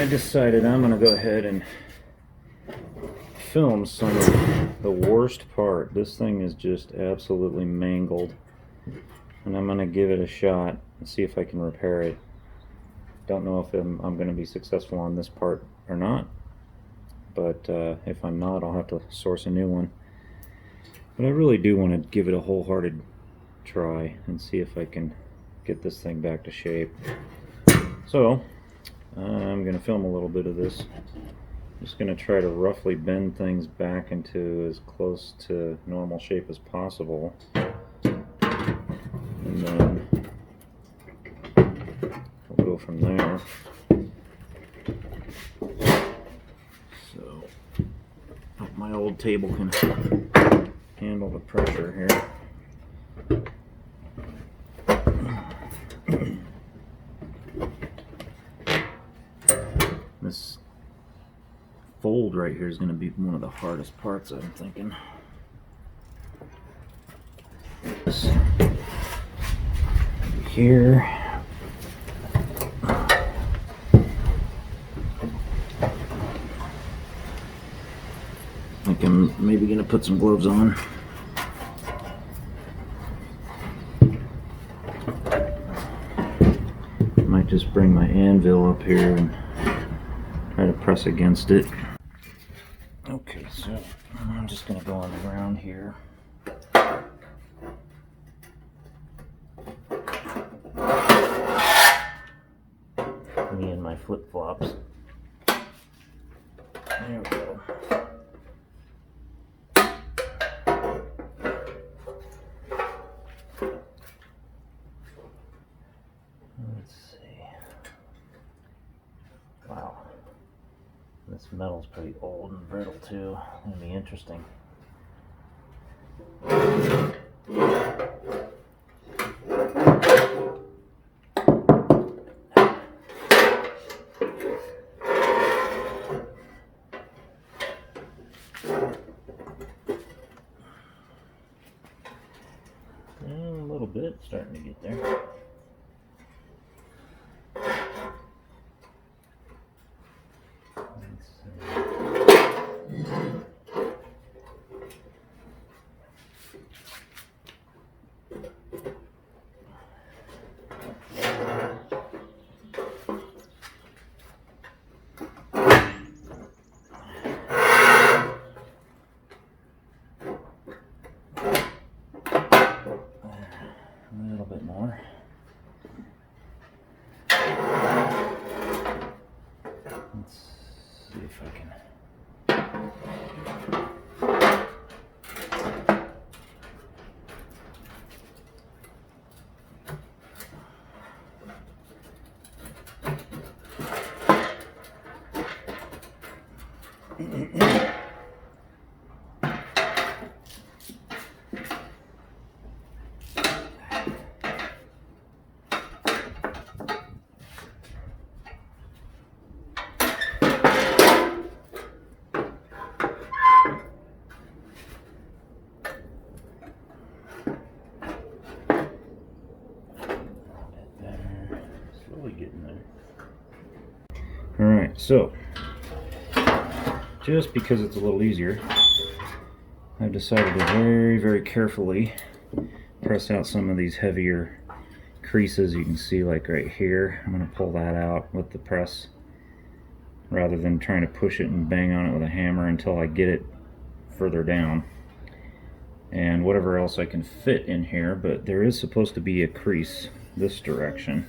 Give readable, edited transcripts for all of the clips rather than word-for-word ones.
I decided I'm going to go ahead and film some of the worst part. This thing is just absolutely mangled, and I'm going to give it a shot and see if I can repair it. Don't know if I'm going to be successful on this part or not, but if I'm not, I'll have to source a new one. But I really do want to give it a wholehearted try and see if I can get this thing back to shape. So I'm going to film a little bit of this. I'm just going to try to roughly bend things back into as close to normal shape as possible, and then we'll go from there. So hope my old table can handle the pressure here. This fold right here is going to be one of the hardest parts, I'm thinking. This here. I think I'm maybe going to put some gloves on. Might just bring my anvil up here and try to press against it. Okay, so I'm just going to go on the ground here. Me and my flip-flops. There we go. Let's see. Wow. This metal's pretty old and brittle too. It's going to be interesting. And a little bit, starting to get there. A little bit more. Let's see if I can. Getting there. Alright, so just because it's a little easier, I've decided to very carefully press out some of these heavier creases. You can see, like right here, I'm going to pull that out with the press rather than trying to push it and bang on it with a hammer until I get it further down, and whatever else I can fit in here. But there is supposed to be a crease this direction,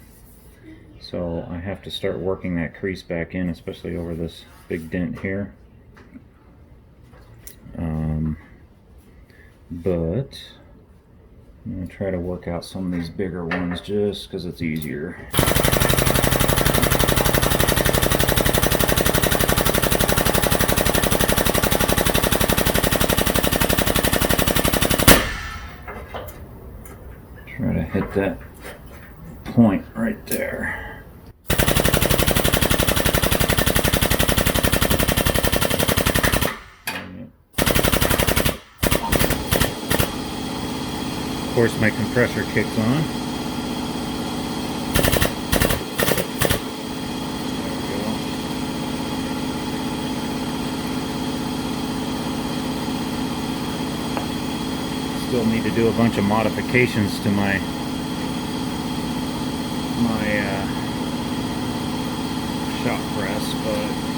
so I have to start working that crease back in, especially over this big dent here. But I'm going to try to work out some of these bigger ones just because it's easier. Try to hit that point right there. Of course, my compressor kicks on. There we go. still need to do a bunch of modifications to my shop press, but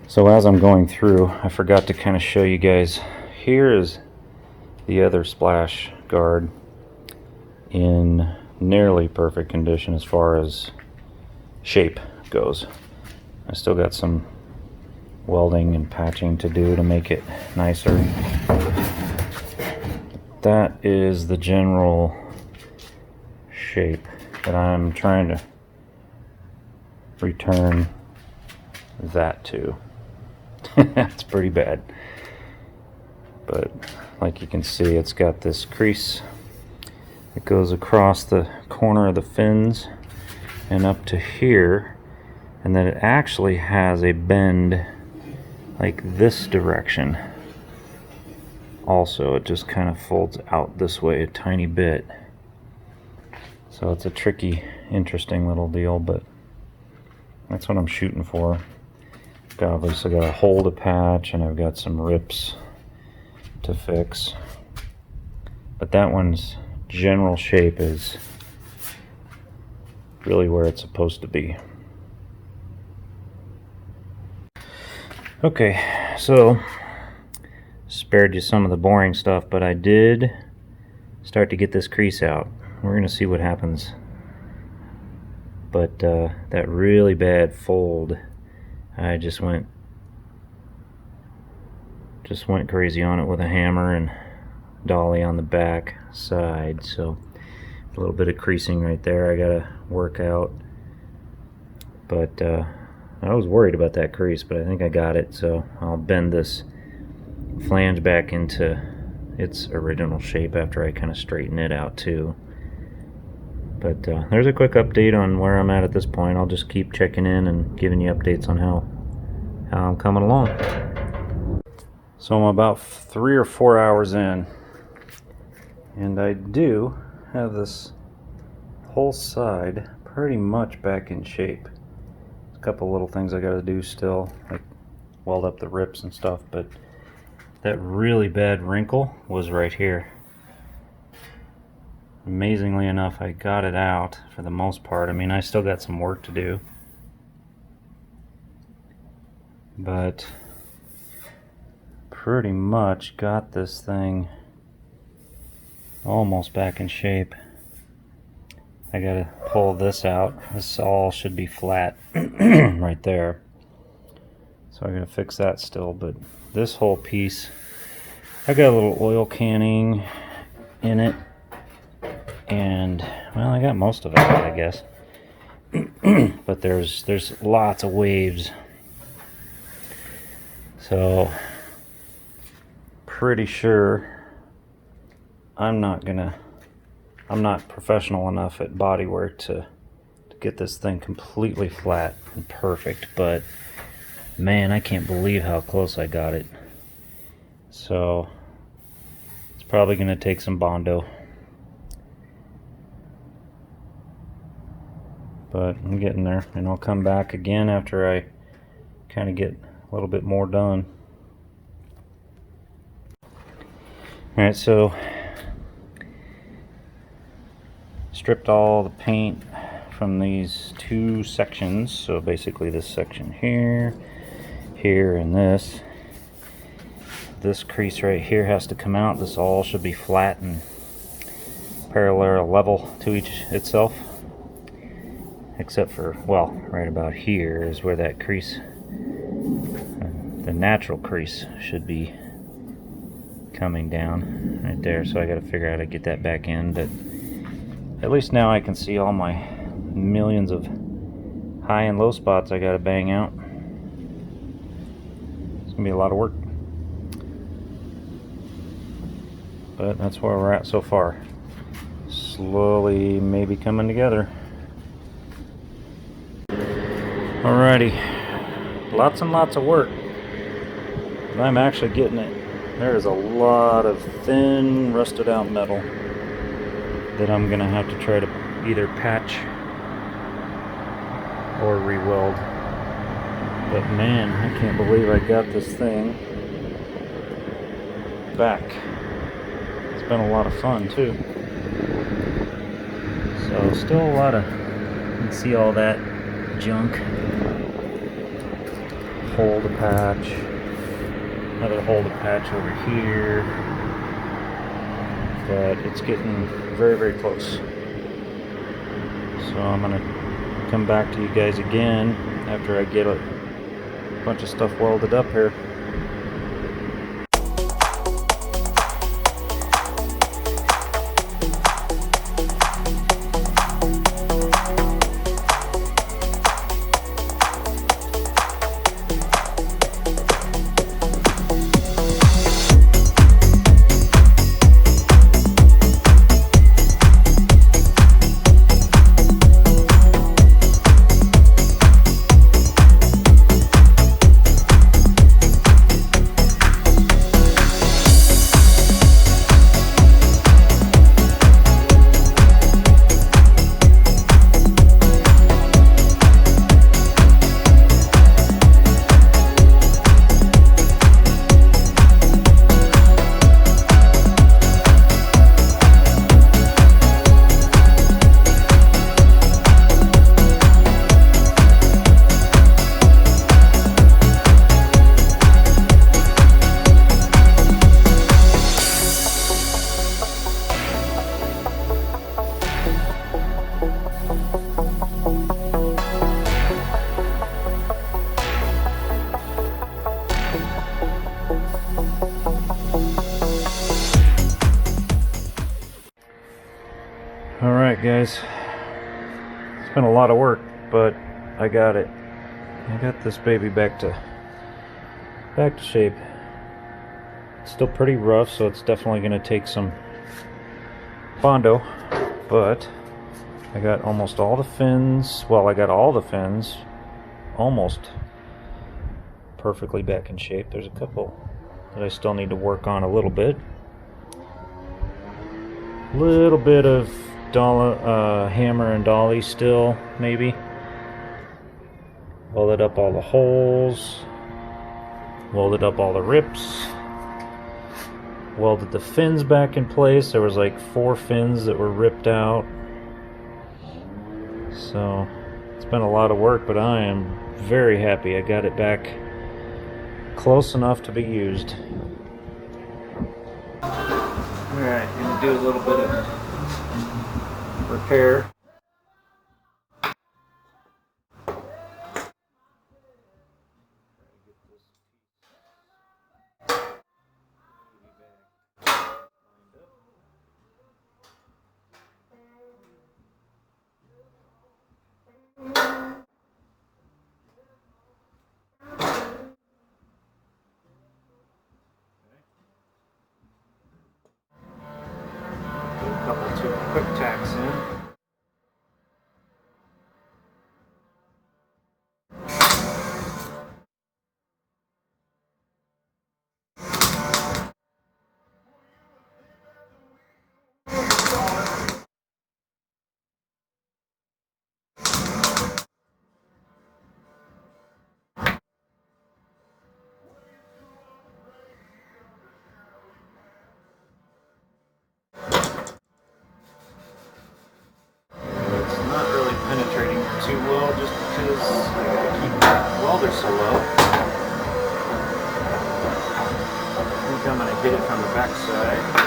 so as I'm going through, I forgot to kind of show you guys. Here is the other splash guard in nearly perfect condition as far as shape goes. I still got some welding and patching to do to make it nicer. That is the general shape that I'm trying to return that to. It's pretty bad, but like you can see, it's got this crease that goes across the corner of the fins and up to here, and then it actually has a bend like this direction also. It just kind of folds out this way a tiny bit, so it's a tricky, interesting little deal, but that's what I'm shooting for. Obviously got a hole to patch, and I've got some rips to fix, but that one's general shape is really where it's supposed to be. Okay, so spared you some of the boring stuff, but I did start to get this crease out. We're gonna see what happens, but that really bad fold, I just went crazy on it with a hammer and dolly on the back side, so a little bit of creasing right there I gotta work out, but I was worried about that crease, but I think I got it, so I'll bend this flange back into its original shape after I kind of straighten it out too. But there's a quick update on where I'm at this point. I'll just keep checking in and giving you updates on how I'm coming along. So I'm about 3 or 4 hours in, and I do have this whole side pretty much back in shape. A couple little things I gotta do still, like weld up the rips and stuff, but that really bad wrinkle was right here. Amazingly enough, I got it out for the most part. I mean, I still got some work to do, but pretty much got this thing almost back in shape. I gotta pull this out. This all should be flat right there, so I gotta fix that still. But this whole piece, I got a little oil canning in it, and well, I got most of it out, I guess. But there's lots of waves, so pretty sure I'm not professional enough at bodywork to get this thing completely flat and perfect, but man, I can't believe how close I got it. So it's probably going to take some Bondo, but I'm getting there, and I'll come back again after I kind of get a little bit more done. Alright, so stripped all the paint from these two sections, so basically this section here, and this crease right here has to come out. This all should be flat and parallel level to each itself, except for, well, right about here is where that crease, the natural crease, should be coming down right there. So I got to figure out how to get that back in, but at least now I can see all my millions of high and low spots I got to bang out. It's gonna be a lot of work, but that's where we're at so far. Slowly maybe coming together. Alrighty, lots and lots of work, but I'm actually getting it. There is a lot of thin, rusted out metal that I'm gonna have to try to either patch or re-weld. But man, I can't believe I got this thing back. It's been a lot of fun too. So still a lot of, you can see all that junk. Hole to patch, another hole to patch over here, but it's getting very, very close. So I'm gonna come back to you guys again after I get a bunch of stuff welded up here. Alright guys, it's been a lot of work, but I got it. I got this baby back to shape. It's still pretty rough, so it's definitely going to take some Bondo, but I got almost all the fins, well, I got all the fins almost perfectly back in shape. There's a couple that I still need to work on a little bit. Little bit of hammer and dolly still, maybe. Welded up all the holes, welded up all the rips, welded the fins back in place. There was like 4 fins that were ripped out. So it's been a lot of work, but I am very happy I got it back close enough to be used. Alright, gonna do a little bit of repair. put the quick tacks in. Penetrating too well just because I gotta keep the welder so low. I think I'm gonna hit it from the back side.